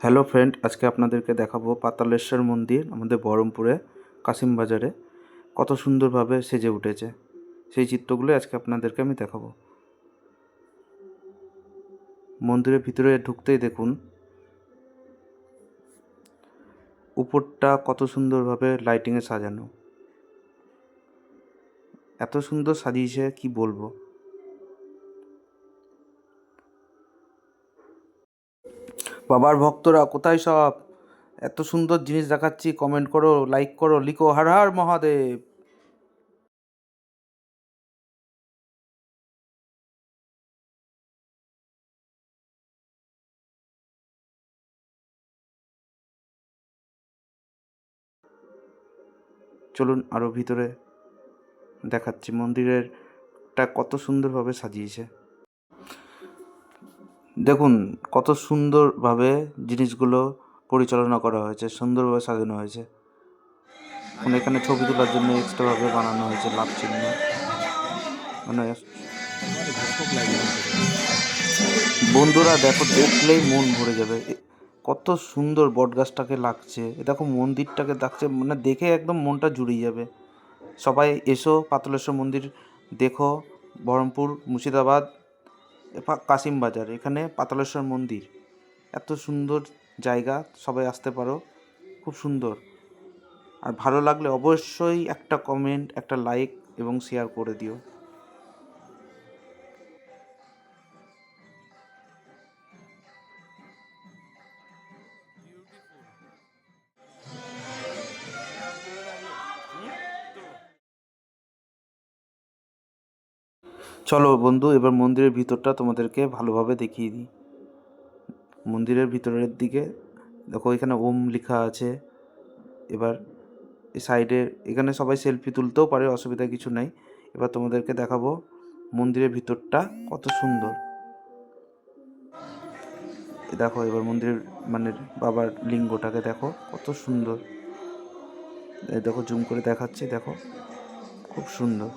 Hello friend, আজকে আপনাদেরকে দেখাবো পাতালেশ্বর মন্দির আমাদের বহরমপুরে কাশিমবাজারে কত সুন্দরভাবে সেজে উঠেছে। সেই চিত্রগুলো আজকে আপনাদেরকে আমি দেখাবো। মন্দিরের ভিতরে ঢুকতেই দেখুন উপরটা কত সুন্দরভাবে লাইটিংয়ে সাজানো। এত সুন্দর সাজিয়েছে কি বলবো। বাবার ভক্তরা কোথায় সব? এত সুন্দর জিনিস দেখাচ্ছি, কমেন্ট করো, লাইক করো, লিখো হর হর মহাদেব। চলুন আরও ভিতরে দেখাচ্ছি মন্দিরেরটা কত সুন্দরভাবে সাজিয়েছে। দেখুন কত সুন্দরভাবে জিনিসগুলো পরিচালনা করা হয়েছে, সুন্দরভাবে সাজানো হয়েছে। এখানে ছবি তোলার জন্য এক্সট্রাভাবে বানানো হয়েছে লাভ চিহ্ন। মানে বন্ধুরা দেখো, দেখলেই মন ভরে যাবে। কত সুন্দর বটগাছটাকে লাগছে, দেখো মন্দিরটাকে লাগছে, মানে দেখে একদম মনটা জুড়িয়ে যাবে। সবাই এসো পাতালেশ্বর মন্দির দেখো। বহরমপুর, মুর্শিদাবাদ, কাশিমবাজার, এখানে পাতালেশ্বর মন্দির। এত সুন্দর জায়গা, সবাই আসতে পারো, খুব সুন্দর। আর ভালো লাগলে অবশ্যই একটা কমেন্ট, একটা লাইক এবং শেয়ার করে দিও। চলো বন্ধু, এবার মন্দিরের ভিতরটা তোমাদেরকে ভালোভাবে দেখিয়ে দিই। মন্দিরের ভিতরের দিকে দেখো, এখানে ওম লেখা আছে। এবার এই সাইডে এখানে সবাই সেলফি তুলতেও পারে, অসুবিধা কিছু নাই। এবার তোমাদেরকে দেখাবো মন্দিরের ভিতরটা কত সুন্দর। দেখো এবার মন্দিরের মানে বাবার লিঙ্গটাকে দেখো কত সুন্দর। দেখো জুম করে দেখাচ্ছি, দেখো খুব সুন্দর।